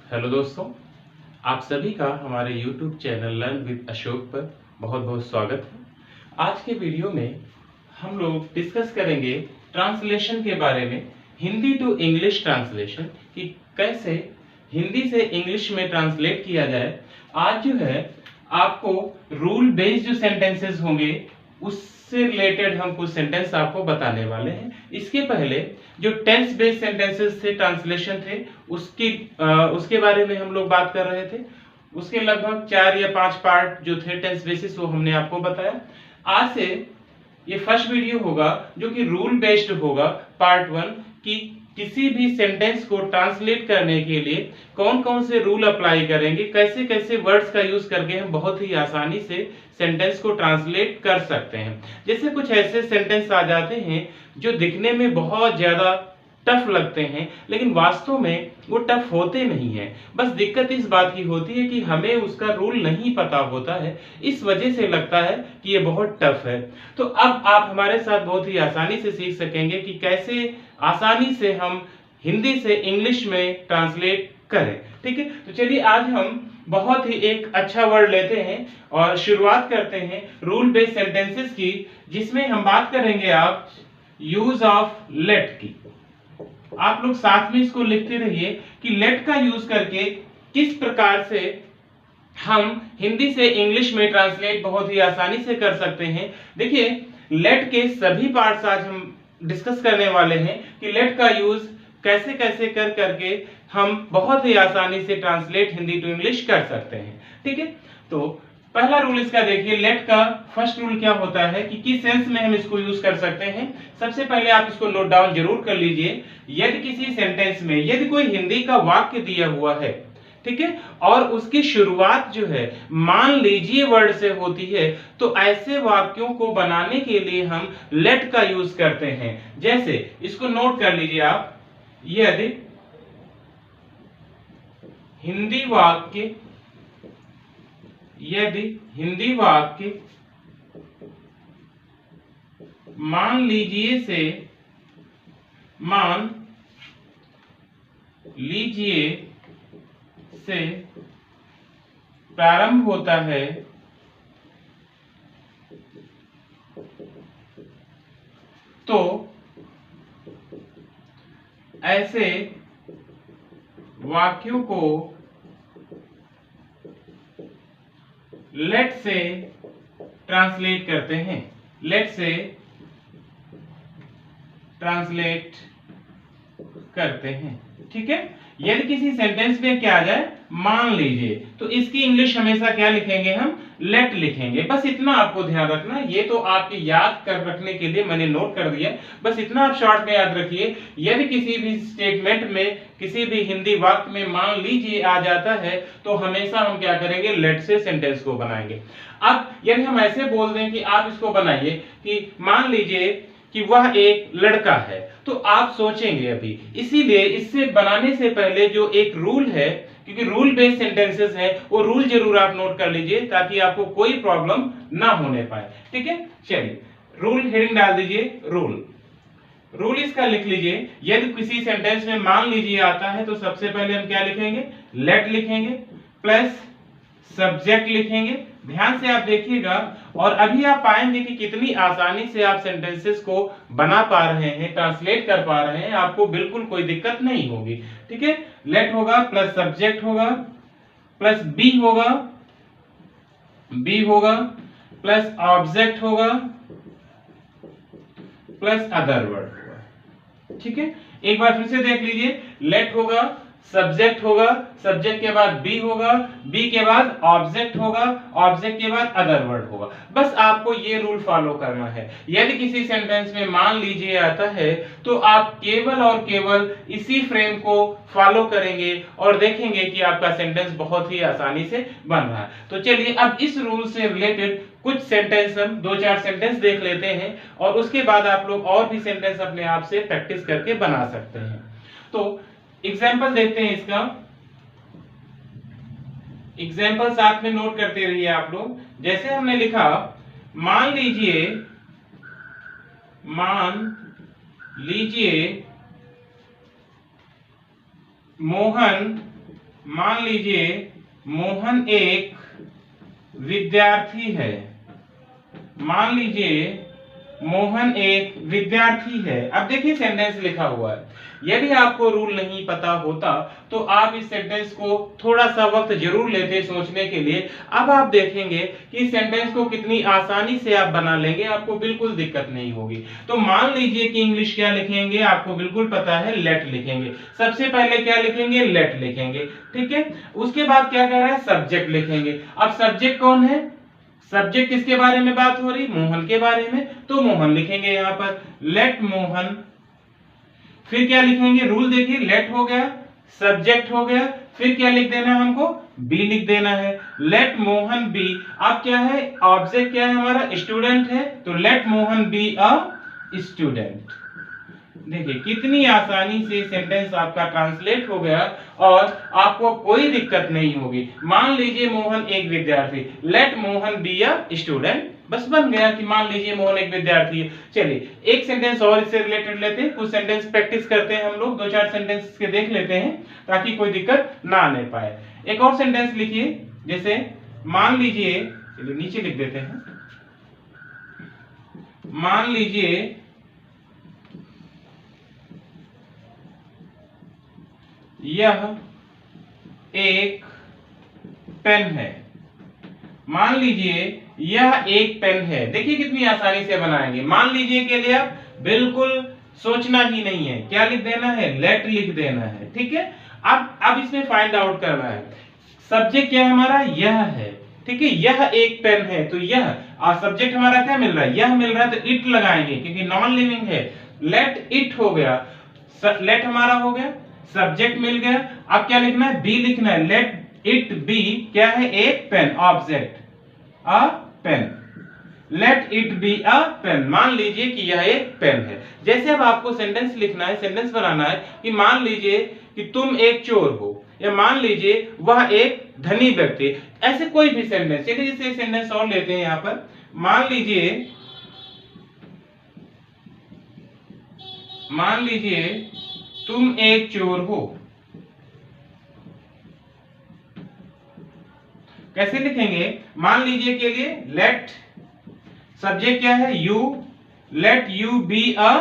Hello दोस्तों, आप सभी का हमारे YouTube channel learn with Ashok पर बहुत बहुत स्वागत है। आज के वीडियो में हम लोग डिस्कस करेंगे ट्रांसलेशन के बारे में, हिंदी टू इंग्लिश ट्रांसलेशन, कि कैसे हिंदी से इंग्लिश में ट्रांसलेट किया जाए। आज जो है आपको रूल बेस्ड जो सेंटेंसेस होंगे उससे रिलेटेड हम कुछ सेंटेंस आपको बताने वाले हैं। इसके पहले जो टेंस बेस्ड सेंटेंसेस थे, ट्रांसलेशन थे, उसके बारे में हम लोग बात कर रहे थे। उसके लगभग 4 या 5 पार्ट जो थे टेंस बेसिस, वो हमने आपको बताया। आज से ये फर्स्ट वीडियो होगा जो कि रूल बेस्ड होगा, पार्ट 1, कि किसी भी सेंटेंस को ट्रांसलेट करने के लिए कौन कौन से रूल अप्लाई करेंगे, कैसे कैसे वर्ड्स का यूज करके हम बहुत ही आसानी से सेंटेंस को ट्रांसलेट कर सकते हैं। जैसे कुछ ऐसे सेंटेंस आ जाते हैं जो दिखने में बहुत ज्यादा टफ लगते हैं, लेकिन वास्तव में वो टफ होते नहीं हैं। बस दिक्कत इस बात की होती है कि हमें उसका रूल नहीं पता होता है, इस वजह से लगता है कि ये बहुत टफ है। तो अब आप हमारे साथ बहुत ही आसानी से सीख सकेंगे कि कैसे आसानी से हम हिंदी से इंग्लिश में ट्रांसलेट करें। ठीक है, तो चलिए आज हम बहुत ही एक अच्छा वर्ड लेते हैं और शुरुआत करते हैं रूल बेस्ड सेंटेंसेस की, जिसमें हम बात करेंगे आप यूज ऑफ लेट की। आप लोग साथ में इसको लिखते रहिए कि लेट का यूज करके किस प्रकार से हम हिंदी से इंग्लिश में ट्रांसलेट बहुत ही आसानी से कर सकते हैं। देखिए, लेट के सभी पार्ट्स आज हम डिस्कस करने वाले हैं कि लेट का यूज कैसे कैसे कर करके हम बहुत ही आसानी से ट्रांसलेट हिंदी टू इंग्लिश कर सकते हैं। ठीक है, तो पहला रूल इसका देखिए, लेट का फर्स्ट रूल क्या होता है कि किस सेंस में हम इसको यूज कर सकते हैं। सबसे पहले आप इसको नोट डाउन जरूर कर लीजिए। यदि किसी सेंटेंस में यदि कोई हिंदी का वाक्य दिया हुआ है, ठीक है, और उसकी शुरुआत जो है मान लीजिए वर्ड से होती है, तो ऐसे वाक्यों को बनाने के लिए हम लेट का यूज करते हैं। जैसे इसको नोट कर लीजिए आप, यदि हिंदी वाक्य मान लीजिए से प्रारंभ होता है, तो ऐसे वाक्यों को लेट से ट्रांसलेट करते हैं। लेट से ट्रांसलेट करते हैं। ठीक है, यदि किसी सेंटेंस में क्या आ जाए मान लीजिए, तो इसकी इंग्लिश हमेशा क्या लिखेंगे, हम लेट लिखेंगे। बस इतना आपको ध्यान रखना, ये तो आपके याद कर रखने के लिए मैंने नोट कर दिया, बस इतना आप शॉर्ट में याद रखिए। यदि किसी भी स्टेटमेंट में, किसी भी हिंदी वाक्य में मान लीजिए आ जाता है, तो हमेशा हम क्या करेंगे, लेट से सेंटेंस को बनाएंगे। अब यदि हम ऐसे बोल दें कि आप इसको बनाइए कि मान लीजिए कि वह एक लड़का है, तो आप सोचेंगे अभी। इसीलिए इससे बनाने से पहले जो एक रूल है, क्योंकि रूल बेस्ड सेंटेंसेस है, वो रूल जरूर आप नोट कर लीजिए ताकि आपको कोई प्रॉब्लम ना होने पाए। ठीक है, चलिए रूल हेडिंग डाल दीजिए। रूल इसका लिख लीजिए, यदि किसी सेंटेंस में मान लीजिए आता है, तो सबसे पहले हम क्या लिखेंगे, लेट लिखेंगे, प्लस सब्जेक्ट लिखेंगे। ध्यान से आप देखिएगा, और अभी आप पाएंगे कि कितनी आसानी से आप सेंटेंसेस को बना पा रहे हैं, ट्रांसलेट कर पा रहे हैं, आपको बिल्कुल कोई दिक्कत नहीं होगी। ठीक है, लेट होगा, प्लस सब्जेक्ट होगा, प्लस बी होगा, प्लस ऑब्जेक्ट होगा, प्लस अदर वर्ड होगा। ठीक है, एक बार फिर से देख लीजिए, लेट होगा, सब्जेक्ट होगा, सब्जेक्ट के बाद बी होगा, बी के बाद ऑब्जेक्ट होगा, ऑब्जेक्ट के बाद अदर वर्ड होगा। बस आपको ये रूल फॉलो करना है। यदि किसी सेंटेंस में मान लीजिए आता है, तो आप केवल और केवल इसी फ्रेम को फॉलो करेंगे और देखेंगे कि आपका सेंटेंस बहुत ही आसानी से बन रहा है। तो चलिए अब इस रूल से रिलेटेड कुछ सेंटेंस, हम 2-4 सेंटेंस देख लेते हैं, और उसके बाद आप लोग और भी सेंटेंस अपने आप से प्रैक्टिस करके बना सकते हैं। तो एग्जाम्पल देखते हैं इसका। एग्जाम्पल साथ में नोट करते रहिए आप लोग। जैसे हमने लिखा, मान लीजिए मोहन मान लीजिए मोहन एक विद्यार्थी है। मान लीजिए मोहन एक विद्यार्थी है। अब देखिए सेंटेंस लिखा हुआ है। यदि आपको रूल नहीं पता होता तो आप इस सेंटेंस को थोड़ा सा वक्त जरूर लेते सोचने के लिए। अब आप देखेंगे कि इस सेंटेंस को कितनी आसानी से आप बना लेंगे, आपको बिल्कुल दिक्कत नहीं होगी। तो मान लीजिए कि इंग्लिश क्या लिखेंगे, आपको बिल्कुल पता है, लेट लिखेंगे। सबसे पहले क्या लिखेंगे, लेट लिखेंगे, ठीक है। उसके बाद क्या कह रहा है, सब्जेक्ट लिखेंगे। अब सब्जेक्ट कौन है, सब्जेक्ट किसके बारे में बात हो रही, मोहन के बारे में, तो मोहन लिखेंगे यहां पर, लेट मोहन। फिर क्या लिखेंगे, रूल देखिए, लेट हो गया, सब्जेक्ट हो गया, फिर क्या लिख देना है हमको, बी लिख देना है, लेट मोहन बी। अब क्या है, ऑब्जेक्ट क्या है हमारा, स्टूडेंट है, तो let Mohan be a student. देखिए कितनी आसानी से सेंटेंस आपका ट्रांसलेट हो गया और आपको कोई दिक्कत नहीं होगी। मान लीजिए मोहन एक विद्यार्थी, let Mohan be a student, बस बन गया कि मान लीजिए मोहन एक विद्यार्थी है। चलिए एक सेंटेंस और इससे रिलेटेड लेते हैं, कुछ सेंटेंस प्रैक्टिस करते हैं हम लोग, दो चार सेंटेंस के देख लेते हैं ताकि कोई दिक्कत ना आने पाए। एक और सेंटेंस लिखिए, जैसे मान लीजिए, चलिए नीचे लिख देते हैं, मान लीजिए यह एक पेन है। मान लीजिए यह एक पेन है। देखिए कितनी आसानी से बनाएंगे। मान लीजिए के लिए आप बिल्कुल सोचना ही नहीं है, क्या लिख देना है, लेट लिख देना है, ठीक है। अब इसमें फाइंड आउट करना है, सब्जेक्ट क्या है हमारा, यह है, ठीक है, यह एक पेन है, तो यह सब्जेक्ट हमारा क्या मिल रहा है, यह मिल रहा है, तो इट लगाएंगे क्योंकि नॉन लिविंग है, लेट इट हो गया, लेट हमारा हो गया, सब्जेक्ट मिल गया। अब क्या लिखना है, बी लिखना है, लेट इट बी क्या है, एक pen, object a pen, let it be a pen. मान लीजिए कि यह एक पेन है। जैसे अब आपको सेंटेंस लिखना है, सेंटेंस बनाना है कि मान लीजिए कि तुम एक चोर हो, या मान लीजिए वह एक धनी व्यक्ति, ऐसे कोई भी सेंटेंस। चलिए जैसे सेंटेंस और लेते हैं यहां पर, मान लीजिए तुम एक चोर हो। कैसे लिखेंगे, मान लीजिए के लिए लेट, सब्जेक्ट क्या है, you, let you be a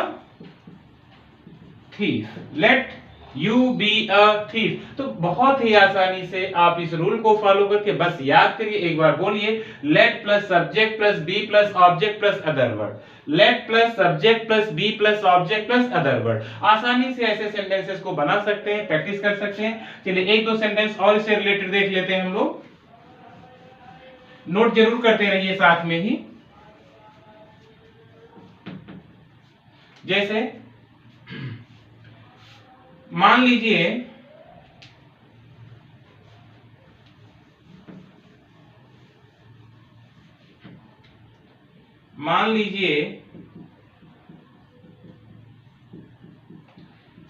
thief, let you be a thief. तो बहुत ही आसानी से आप इस रूल को फॉलो करके बस याद करिए, एक बार बोलिए, let plus subject plus be plus object plus other word, let plus subject plus be plus object plus other word. आसानी से ऐसे सेंटेंसेस को बना सकते हैं, प्रैक्टिस कर सकते हैं। चलिए एक दो सेंटेंस और इससे रिलेटेड देख लेते हैं हम लोग, नोट जरूर करते रहिए साथ में ही। जैसे मान लीजिए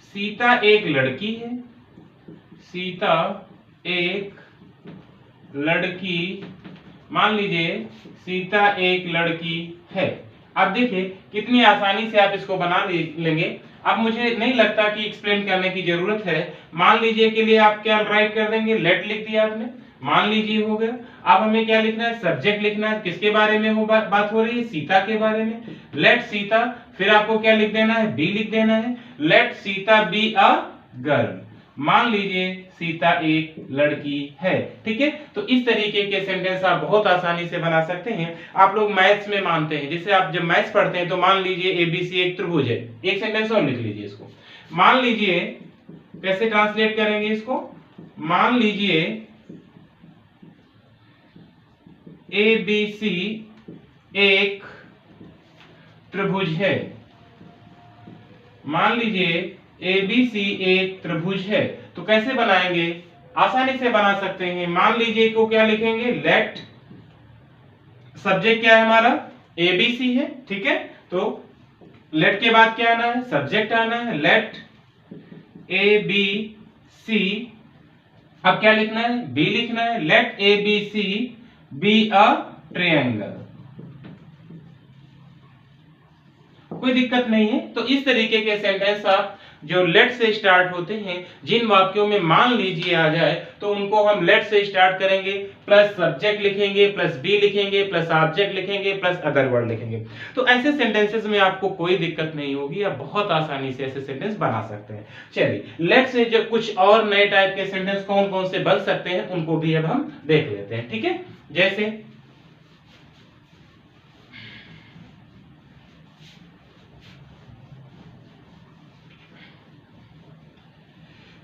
सीता एक लड़की है, सीता एक लड़की, मान लीजिए सीता एक लड़की है। अब देखिए कितनी आसानी से आप इसको बना लेंगे। अब मुझे नहीं लगता कि एक्सप्लेन करने की जरूरत है। मान लीजिए के लिए आप क्या राइट कर देंगे, लेट लिख दिया आपने, मान लीजिए हो गया। अब हमें क्या लिखना है, सब्जेक्ट लिखना है, किसके बारे में बात हो रही है, सीता के बारे में, लेट सीता। फिर आपको क्या लिख देना है, बी लिख देना है, let Sita be a girl. मान लीजिए सीता एक लड़की है, ठीक है। तो इस तरीके के सेंटेंस आप बहुत आसानी से बना सकते हैं। आप लोग मैथ्स में मानते हैं, जैसे आप जब मैथ्स पढ़ते हैं तो मान लीजिए एबीसी एक त्रिभुज है। एक सेंटेंस और लिख लीजिए इसको, मान लीजिए कैसे ट्रांसलेट करेंगे इसको, मान लीजिए एबीसी एक त्रिभुज है, मान लीजिए एबीसी एक त्रिभुज है। तो कैसे बनाएंगे, आसानी से बना सकते हैं। मान लीजिए को क्या लिखेंगे, लेट, सब्जेक्ट क्या है हमारा, एबीसी है, ठीक है। तो लेट के बाद क्या आना है, सब्जेक्ट आना है, लेट एबीसी। अब क्या लिखना है, बी लिखना है, let ABC be a triangle. कोई दिक्कत नहीं है। तो इस तरीके के सेंटेंस आप जो लेट से स्टार्ट होते हैं, जिन वाक्यों में मान लीजिए आ जाए तो उनको हम लेट से स्टार्ट करेंगे, प्लस सब्जेक्ट लिखेंगे, प्लस बी लिखेंगे, प्लस ऑब्जेक्ट लिखेंगे, प्लस अदर वर्ड लिखेंगे। तो ऐसे सेंटेंसेस में आपको कोई दिक्कत नहीं होगी, आप बहुत आसानी से ऐसे सेंटेंस बना सकते हैं। चलिए लेट से जो कुछ और नए टाइप के सेंटेंस कौन कौन से बन सकते हैं उनको भी अब हम देख लेते हैं। ठीक है, जैसे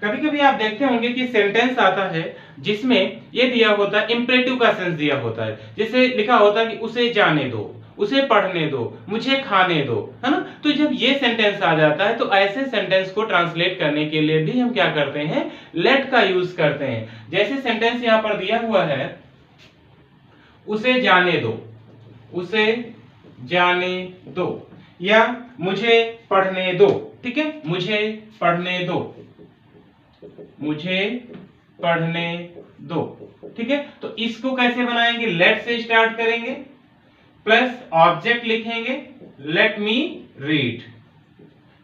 कभी कभी आप देखते होंगे कि सेंटेंस आता है जिसमें ये दिया होता है, इंपरेटिव का सेंस दिया होता है, जैसे लिखा होता है कि उसे जाने दो, उसे पढ़ने दो, मुझे खाने दो, है ना। तो जब ये सेंटेंस आ जाता है तो ऐसे सेंटेंस को ट्रांसलेट करने के लिए भी हम क्या करते हैं, लेट का यूज करते हैं। जैसे सेंटेंस यहां पर दिया हुआ है, उसे जाने दो, उसे जाने दो, या मुझे पढ़ने दो। ठीक है, मुझे पढ़ने दो, मुझे पढ़ने दो। ठीक है, तो इसको कैसे बनाएंगे, लेट से स्टार्ट करेंगे, प्लस ऑब्जेक्ट लिखेंगे, लेट मी रीड।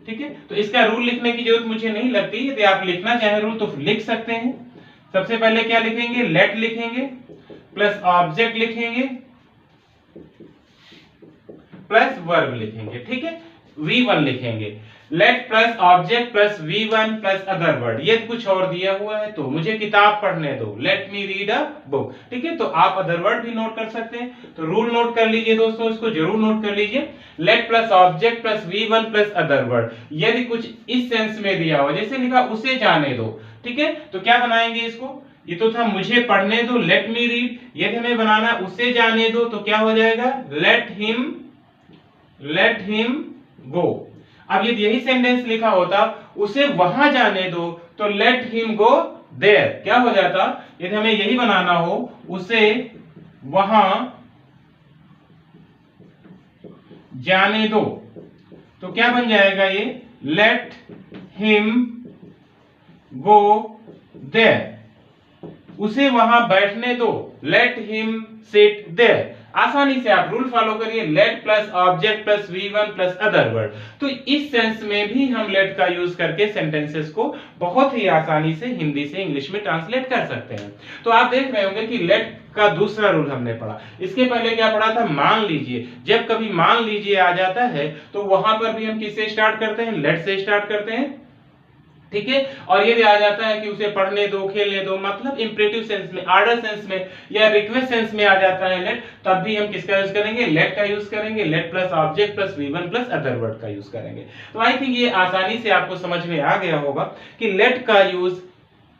ठीक है, तो इसका रूल लिखने की जरूरत मुझे नहीं लगती, यदि आप लिखना चाहें रूल तो लिख सकते हैं। सबसे पहले क्या लिखेंगे, लेट लिखेंगे, प्लस ऑब्जेक्ट लिखेंगे, प्लस वर्ब लिखेंगे। ठीक है, V1 लिखेंगे, late plus object plus V1 plus other word. ये कुछ और दिया हुआ है तो मुझे किताब पढ़ने दो, let me read a book. ठीक है, तो आप अदर वर्ड भी नोट कर सकते हैं। तो रूल नोट कर लीजिए दोस्तों, इसको जरूर नोट कर लीजिए, late plus object plus V1 plus other word. यदि कुछ इस सेंस में दिया हुआ, जैसे लिखा उसे जाने दो, ठीक है, तो क्या बनाएंगे इसको, ये तो था मुझे पढ़ने दो, लेट मी रीड। यदि हमें बनाना उसे जाने दो तो क्या हो जाएगा, लेट हिम गो। अब यदि यही सेंटेंस लिखा होता उसे वहां जाने दो तो लेट हिम गो देयर, क्या हो जाता, यदि हमें यही बनाना हो उसे वहां जाने दो तो क्या बन जाएगा, ये लेट हिम गो देयर। उसे वहां बैठने दो, लेट हिम सिट देयर। आसानी से आप रूल फॉलो करिए, late plus object plus V1 plus other word. तो इस सेंस में भी हम लेट का यूज करके सेंटेंसेस को बहुत ही आसानी से हिंदी से इंग्लिश में ट्रांसलेट कर सकते हैं। तो आप देख रहे होंगे कि लेट का दूसरा रूल हमने पढ़ा। इसके पहले क्या पढ़ा था, मान लीजिए। जब कभी मान लीजिए आ जाता है तो वहां पर भी हम किससे स्टार्ट करते हैं, लेट से स्टार्ट करते हैं। ठीक है, और ये भी आ जाता है कि उसे पढ़ने दो, खेलने दो, मतलब इंपरेटिव सेंस में, ऑर्डर सेंस में या रिक्वेस्ट सेंस में आ जाता है लेट, तब भी हम किसका यूज करेंगे, लेट का यूज करेंगे, late plus object plus V1 plus other word का यूज करेंगे। तो आई थिंक ये आसानी से आपको समझ में आ गया होगा कि लेट का यूज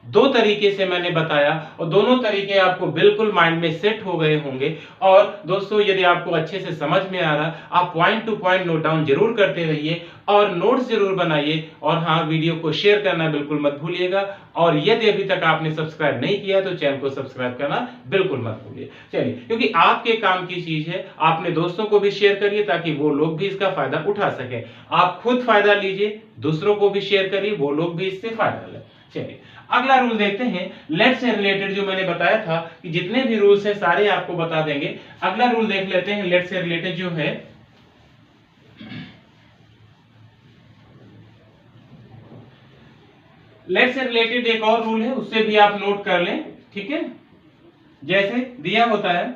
दो तरीके से मैंने बताया और दोनों तरीके आपको बिल्कुल माइंड में सेट हो गए होंगे। और दोस्तों यदि आपको अच्छे से समझ में आ रहा, आप point two point note down जरूर करते रहिए और नोट्स जरूर बनाइए। और हाँ, वीडियो को शेयर करना बिल्कुल मत भूलिएगा। और यदि अभी तक आपने सब्सक्राइब नहीं किया तो चैनल को सब्सक्राइब करना बिल्कुल मत भूलिए। चलिए, क्योंकि आपके काम की चीज है, अपने दोस्तों को भी शेयर करिए ताकि वो लोग भी इसका फायदा उठा सके। आप खुद फायदा लीजिए, दूसरों को भी शेयर करिए, वो लोग भी इससे फायदा लें। चलिए अगला रूल देखते हैं, लेट से रिलेटेड जो मैंने बताया था कि जितने भी रूल्स हैं सारे आपको बता देंगे। अगला रूल देख लेते हैं, लेट से रिलेटेड जो है, लेट से रिलेटेड एक और रूल है, उससे भी आप नोट कर लें। ठीक है, जैसे दिया होता है,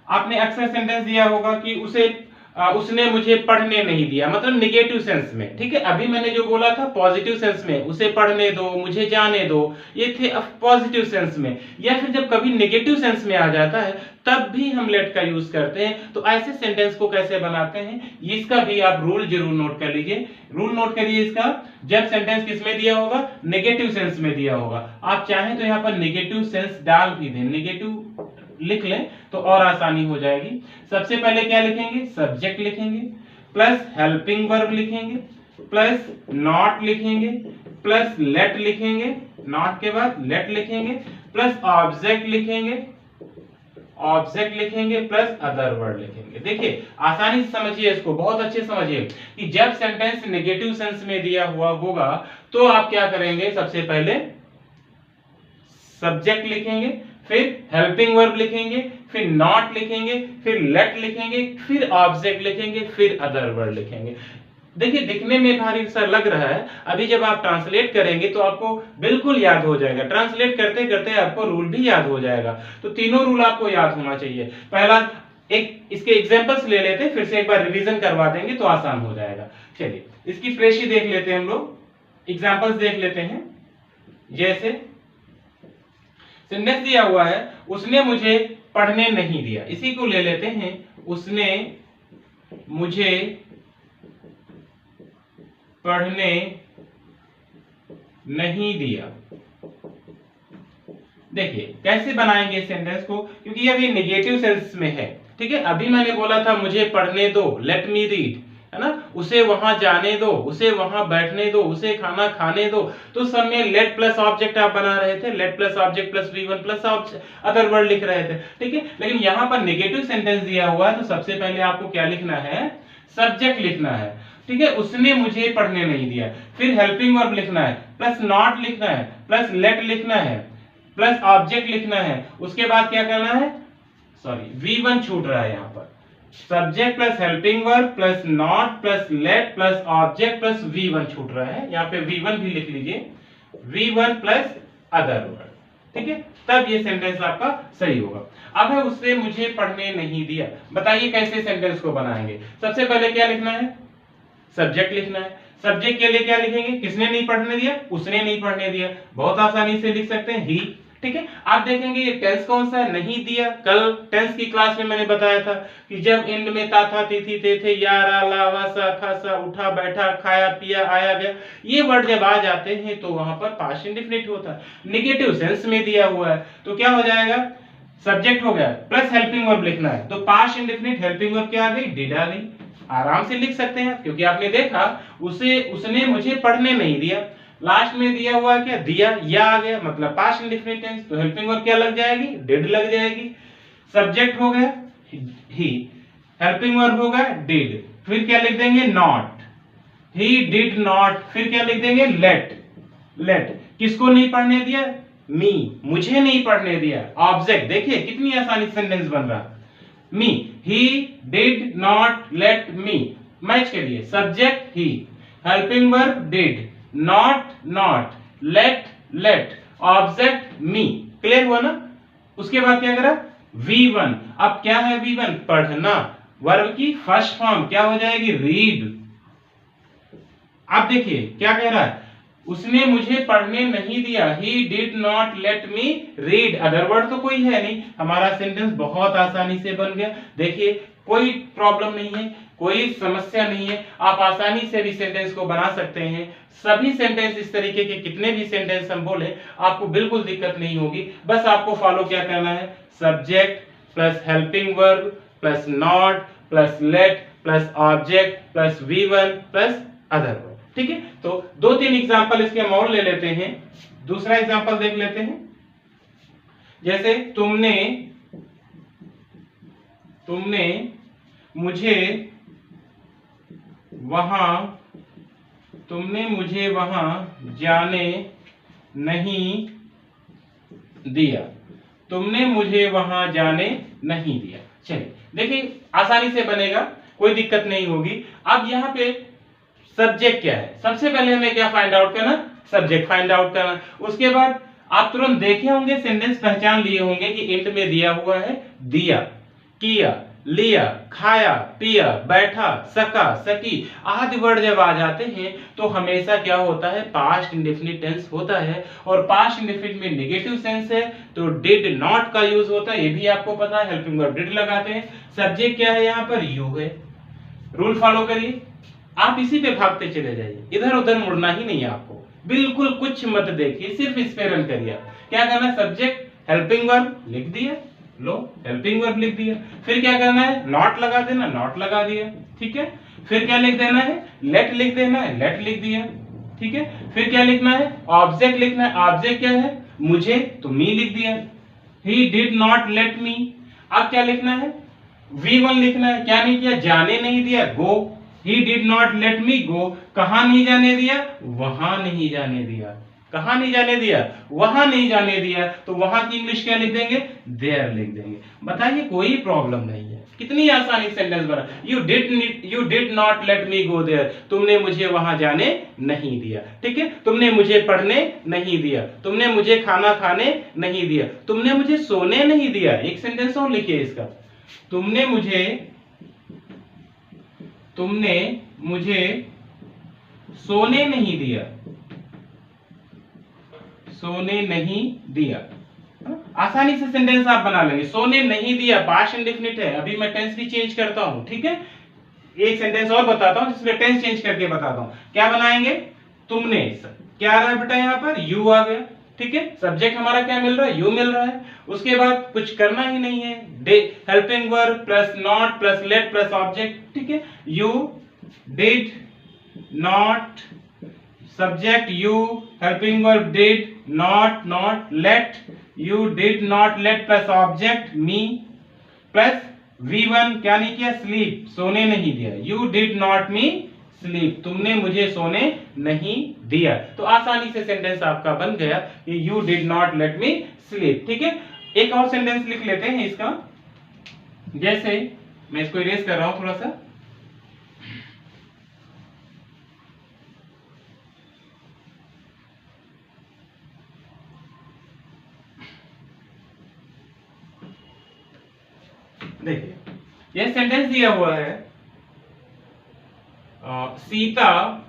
आपने अक्सर सेंटेंस दिया होगा कि उसने मुझे पढ़ने नहीं दिया, मतलब निगेटिव सेंस में। ठीक है, अभी मैंने जो बोला था पॉजिटिव सेंस में, उसे पढ़ने दो, मुझे जाने दो, ये थे पॉजिटिव सेंस में। या फिर जब कभी निगेटिव सेंस में आ जाता है तब भी हम लेट का यूज करते हैं। तो ऐसे सेंटेंस को कैसे बनाते हैं, इसका भी आप रूल जरूर नोट कर लीजिए। रूल नोट करिए इसका, जब सेंटेंस किसमें दिया होगा, नेगेटिव सेंस में दिया होगा। आप चाहें तो यहाँ पर नेगेटिव सेंस डाल भी दें, नेगेटिव लिख लें तो और आसानी हो जाएगी। सबसे पहले क्या लिखेंगे, सब्जेक्ट लिखेंगे, प्लस हेल्पिंग वर्ब लिखेंगे, प्लस नॉट लिखेंगे, प्लस लेट लिखेंगे, नॉट के बाद लेट लिखेंगे, प्लस ऑब्जेक्ट लिखेंगे, प्लस अदर वर्ड लिखेंगे। देखिए आसानी से समझिए इसको, बहुत अच्छे समझिए कि जब सेंटेंस नेगेटिव सेंस में दिया हुआ होगा तो आप क्या करेंगे, सबसे पहले सब्जेक्ट लिखेंगे, फिर हेल्पिंग वर्ब लिखेंगे, फिर नॉट लिखेंगे, फिर लेट लिखेंगे, फिर ऑब्जेक्ट लिखेंगे, फिर अदर वर्ड लिखेंगे। देखिए दिखने में भारी सा लग रहा है, अभी जब आप ट्रांसलेट करेंगे तो आपको बिल्कुल याद हो जाएगा। ट्रांसलेट करते करते आपको रूल भी याद हो जाएगा। तो तीनों रूल आपको याद होना चाहिए। पहला, एक इसके एग्जांपल्स ले लेते हैं, फिर से एक बार रिवीजन करवा देंगे तो आसान हो जाएगा। चलिए इसकी फ्रेश ही देख लेते हैं हम लोग, एग्जांपल्स देख लेते हैं। जैसे सेंटेंस दिया हुआ है, उसने मुझे पढ़ने नहीं दिया, इसी को ले लेते हैं, उसने मुझे पढ़ने नहीं दिया। देखिए कैसे बनाएंगे सेंटेंस को, क्योंकि ये अभी नेगेटिव सेंस में है, ठीक है। अभी मैंने बोला था मुझे पढ़ने दो, लेट मी रीड, है ना, उसे वहां जाने दो, उसे वहां बैठने दो, उसे खाना खाने दो। तो सब में लेट प्लस ऑब्जेक्ट आप बना रहे थे, late plus object plus V1 plus other word लिख रहे थे, ठीक है। लेकिन यहां पर नेगेटिव सेंटेंस दिया हुआ है, तो सबसे पहले आपको क्या लिखना है, सब्जेक्ट लिखना है, ठीक है। उसने मुझे पढ़ने नहीं दिया, फिर हेल्पिंग वर्ब लिखना है, प्लस नॉट लिखना है, प्लस लेट लिखना है, प्लस ऑब्जेक्ट लिखना है। उसके बाद क्या करना है, सॉरी V1 छूट रहा है यहाँ पर, subject plus helping verb plus not plus late plus object plus V1 छूट रहा है, यहाँ पे V1 भी लिख लीजिए, V1 प्लस अदर वर्ड, ठीक है। तब ये सेंटेंस आपका सही होगा। अब है उसने मुझे पढ़ने नहीं दिया, बताइए कैसे सेंटेंस को बनाएंगे। सबसे पहले क्या लिखना है, सब्जेक्ट लिखना है। सब्जेक्ट के लिए क्या लिखेंगे, किसने नहीं पढ़ने दिया, उसने नहीं पढ़ने दिया, बहुत आसानी से लिख सकते हैं ही, ठीक है। आप देखेंगे ये टेंस कौन सा है, नहीं दिया। कल टेंस की क्लास में मैंने बताया था कि जब एंड में ता था ती थी ते थे या रा ला वा सा खा सा, उठा बैठा खाया पिया आया गया, ये वर्ड जब आ जाते हैं तो वहां पर पास्ट इंडेफिनिट होता है। नेगेटिव सेंस में दिया हुआ है तो क्या हो जाएगा, सब्जेक्ट हो गया प्लस हेल्पिंग वर्ब लिखना है, तो पास्ट इंडेफिनिट हेल्पिंग वर्ब क्या आ गई, डिड आ गई। आराम से लिख सकते हैं क्योंकि आपने देखा उसने मुझे पढ़ने नहीं दिया, लास्ट में दिया हुआ क्या, दिया, या आ गया, मतलब पास्ट इंडेफिनिट टेंस, तो हेल्पिंग वर्ब क्या लग जाएगी, डिड लग जाएगी। सब्जेक्ट हो गया ही, हेल्पिंग वर्ब होगा डिड, फिर क्या लिख देंगे, नॉट, ही डिड नॉट, फिर क्या लिख देंगे, लेट, लेट किसको नहीं पढ़ने दिया, मी, मुझे नहीं पढ़ने दिया। ऑब्जेक्ट देखिए कितनी आसानी से सेंटेंस बन रहा, me, he did not let me, match के लिए subject he, helping verb did, not not, let let, object me. Clear हुआ ना। उसके बाद क्या करा, V1। अब क्या है V1, पढ़ना, वर्ब की फर्स्ट फॉर्म क्या हो जाएगी, रीड। अब देखिए क्या कह रहा है, उसने मुझे पढ़ने नहीं दिया, he did not let me read। Other word तो कोई है नहीं, हमारा सेंटेंस बहुत आसानी से बन गया। देखिए कोई प्रॉब्लम नहीं है, कोई समस्या नहीं है, आप आसानी से भी सेंटेंस को बना सकते हैं। सभी सेंटेंस इस तरीके के कितने भी सेंटेंस हम बोले आपको बिल्कुल दिक्कत नहीं होगी। बस आपको फॉलो क्या करना है, subject plus helping verb plus not plus late plus object plus V1 plus other verb, ठीक है। तो दो तीन एग्जांपल इसके हम और ले लेते हैं। दूसरा एग्जांपल देख लेते हैं, जैसे तुमने मुझे वहां जाने नहीं दिया, तुमने मुझे वहां जाने नहीं दिया। चलिए देखिए आसानी से बनेगा, कोई दिक्कत नहीं होगी। अब यहाँ पे सब्जेक्ट क्या है, सबसे पहले हमें क्या फाइंड आउट करना, सब्जेक्ट फाइंड आउट करना। उसके बाद आप तुरंत देखे होंगे, सेंटेंस पहचान लिए होंगे कि एंड में दिया हुआ है दिया, किया, लिया, खाया, पिया, बैठा, सका, सकी आदि वर्ड जब आ जाते हैं तो हमेशा क्या होता है, पास्ट इंडेफिनिट टेंस होता है। और पास्ट इंडेफिनिट में नेगेटिव सेंस है तो डिड नॉट का यूज होता है, ये भी आपको पता है, हेल्पिंग वर्ब डिड लगाते हैं। सब्जेक्ट क्या है, यहाँ पर यू है। रूल फॉलो करिए, आप इसी पे भागते चले जाइए, इधर उधर मुड़ना ही नहीं है आपको, बिल्कुल कुछ मत देखिए, सिर्फ इस पे रन करिए। क्या करना, सब्जेक्ट हेल्पिंग वर्ब लिख दिया, लो हेल्पिंग वर्ब लिख दिया, फिर क्या करना है, नॉट लगा देना, नॉट लगा दिया, ठीक है। फिर क्या लिख देना है, लेट लिख देना है, लेट लिख दिया, ठीक है। फिर क्या लिखना है, ऑब्जेक्ट लिखना है, ऑब्जेक्ट क्या है, मुझे, तो मी लिख दिया, ही डिड नॉट लेट मी। अब क्या लिखना है, V1 लिखना है, क्या नहीं किया, जाने नहीं दिया, गो, he did not let me go, कहां नहीं जाने दिया, वहां नहीं जाने दिया, कहाँ नहीं जाने दिया, वहां नहीं जाने दिया, तो वहां की इंग्लिश क्या लिख देंगे, देयर लिख देंगे। बताइए कोई प्रॉब्लम नहीं है, कितनी आसानी सेंटेंस बना। You did not let me go there, तुमने मुझे वहां जाने नहीं दिया, ठीक है। तुमने मुझे पढ़ने नहीं दिया, तुमने मुझे खाना खाने नहीं दिया, तुमने मुझे सोने नहीं दिया। एक सेंटेंस और लिखिए इसका, तुमने मुझे सोने नहीं दिया, सोने नहीं दिया। आसानी से सेंटेंस आप बना लेंगे। सोने नहीं दिया पास्ट इंडेफिनिट है, अभी मैं टेंस भी चेंज करता हूं, ठीक है। एक सेंटेंस और बताता हूं जिसमें टेंस चेंज करके बताता हूं। क्या बनाएंगे, तुमने, क्या आ रहा है बेटा यहाँ पर, यू आ गया, ठीक है। सब्जेक्ट हमारा क्या मिल रहा है, यू मिल रहा है। उसके बाद कुछ करना ही नहीं है, helping verb plus not plus late plus object, ठीक है। You did not, subject you, helping verb did, not late, you did not late plus object me, plus V1 क्या नहीं किया, स्लीप, सोने नहीं दिया। You did not me sleep, तुमने मुझे सोने नहीं दिया। तो आसानी से सेंटेंस आपका बन गया कि you did not let me sleep, ठीक है। एक और सेंटेंस लिख लेते हैं इसका, जैसे मैं इसको इरेज कर रहा हूं थोड़ा सा। देखिए यह सेंटेंस दिया हुआ है, सीता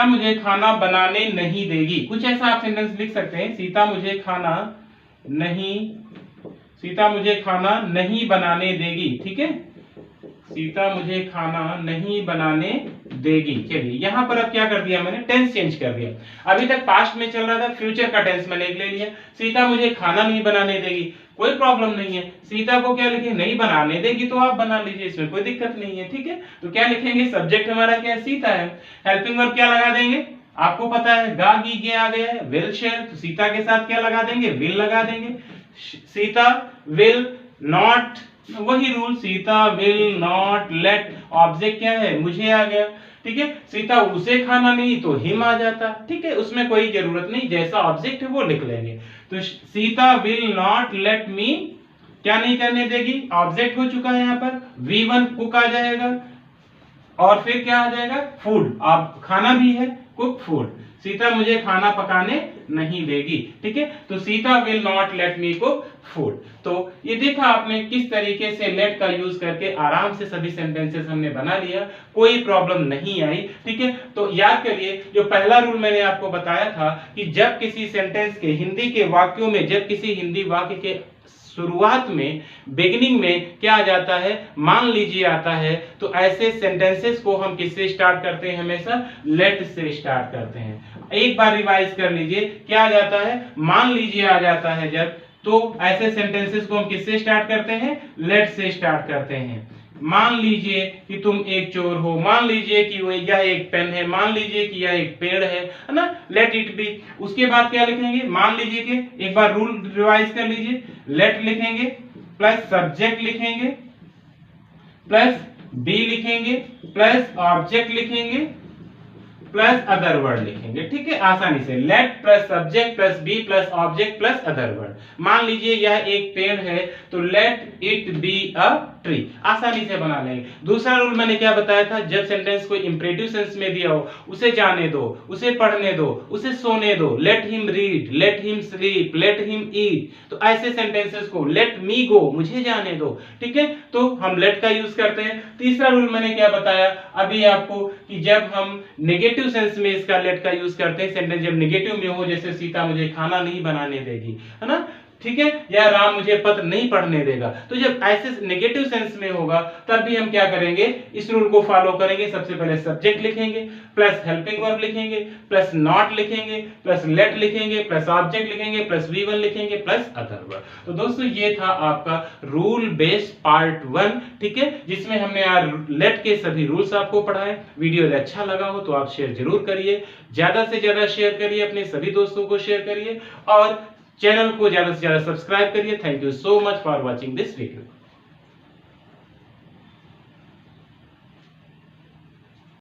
मुझे खाना बनाने नहीं देगी। कुछ ऐसा आप सेंटेंस लिख सकते हैं, सीता मुझे खाना नहीं बनाने देगी, ठीक है। सीता मुझे खाना नहीं बनाने देगी। चलिए यहां पर अब क्या कर दिया मैंने, टेंस चेंज कर दिया। अभी तक पास्ट में चल रहा था, फ्यूचर का टेंस मैंने ले लिया। सीता मुझे खाना नहीं बनाने देगी, कोई प्रॉब्लम नहीं है। सीता को क्या लिखे, नहीं बनाने देगी, तो आप बना लीजिए, इसमें कोई दिक्कत नहीं है, ठीक है। तो क्या लिखेंगे, सब्जेक्ट हमारा क्या है, सीता है। हेल्पिंग वर्ब क्या लगा देंगे, आपको पता है गा गी गे आ गया है, विल शेयर, तो सीता के साथ क्या लगा देंगे, विल लगा देंगे। सीता विल नॉट, वही rule, Sita will not let, object क्या है, मुझे आ गया, ठीक है। सीता उसे खाना नहीं तो हिम आ जाता, ठीक है, उसमें कोई जरूरत नहीं, जैसा ऑब्जेक्ट है वो लिख लेंगे। तो सीता विल नॉट लेट मी क्या नहीं करने देगी, ऑब्जेक्ट हो चुका है यहाँ पर, V1 कुक आ जाएगा, और फिर क्या आ जाएगा, फूड, आप खाना भी है, कुक फूड। सीता मुझे खाना पकाने नहीं देगी, ठीक है। तो Sita will not let me cook food. तो ये देखा आपने किस तरीके से लेट का यूज करके आराम से सभी सेंटेंसेस हमने बना लिया, कोई प्रॉब्लम नहीं आई, ठीक है। तो याद करिए जो पहला रूल मैंने आपको बताया था कि जब किसी सेंटेंस के, हिंदी के वाक्यों में, जब किसी हिंदी वाक्य के शुरुआत में, बिगिनिंग में क्या आ जाता है, मान लीजिए आता है, तो ऐसे सेंटेंसेस को हम किससे स्टार्ट करते हैं, हमेशा लेट से स्टार्ट करते हैं। एक बार रिवाइज कर लीजिए, क्या आ जाता है, मान लीजिए आ जाता है जब, तो ऐसे सेंटेंसेस को हम किससे स्टार्ट करते हैं, लेट से स्टार्ट करते हैं। मान लीजिए कि तुम एक चोर हो, मान लीजिए कि यह एक पेन है, मान लीजिए कि यह एक पेड़ है ना, लेट इट बी। उसके बाद क्या लिखेंगे, मान लीजिए कि, एक बार रूल रिवाइज कर लीजिए, लेट लिखेंगे प्लस सब्जेक्ट लिखेंगे प्लस बी लिखेंगे प्लस ऑब्जेक्ट लिखेंगे प्लस अदर वर्ड लिखेंगे, ठीक है। आसानी से let plus subject plus be plus object plus other word. मान लीजिए यह एक पेड़ है, तो let it be a tree, आसानी से बना लेंगे। दूसरा रूल मैंने क्या बताया था, जब सेंटेंस को इंपरेटिव सेंस में दिया हो, उसे जाने दो, उसे पढ़ने दो, उसे सोने दो, let him read, let him sleep, let him eat. तो ऐसे सेंटेंसेस को लेट मी गो, मुझे जाने दो, ठीक है, तो हम लेट का यूज करते हैं। तीसरा रूल मैंने क्या बताया अभी आपको, कि जब हम नेगेटिव सेंस में इसका लेट का यूज करते हैं, सेंटेंस जब नेगेटिव में हो, जैसे सीता मुझे खाना नहीं बनाने देगी, है ना, ठीक है, या राम मुझे पत्र नहीं पढ़ने देगा। तो जब ऐसे नेगेटिव सेंस में होगा तब भी हम क्या करेंगे, इस रूल को फॉलो करेंगे। सबसे पहले सब्जेक्ट लिखेंगे प्लस हेल्पिंग वर्ब लिखेंगे प्लस नॉट लिखेंगे प्लस लेट लिखेंगे प्लस ऑब्जेक्ट लिखेंगे प्लस V1 लिखेंगे प्लस अदर वर्ड। तो दोस्तों ये था आपका रूल बेस्ड पार्ट 1, ठीक है, जिसमें हमने यार लेट के सभी रूल्स आपको पढ़ाए। वीडियो अच्छा लगा हो तो आप शेयर जरूर करिए, ज्यादा से ज्यादा शेयर करिए, अपने सभी दोस्तों को शेयर करिए और चैनल को ज्यादा से ज्यादा सब्सक्राइब करिए। Thank you so much for watching this video.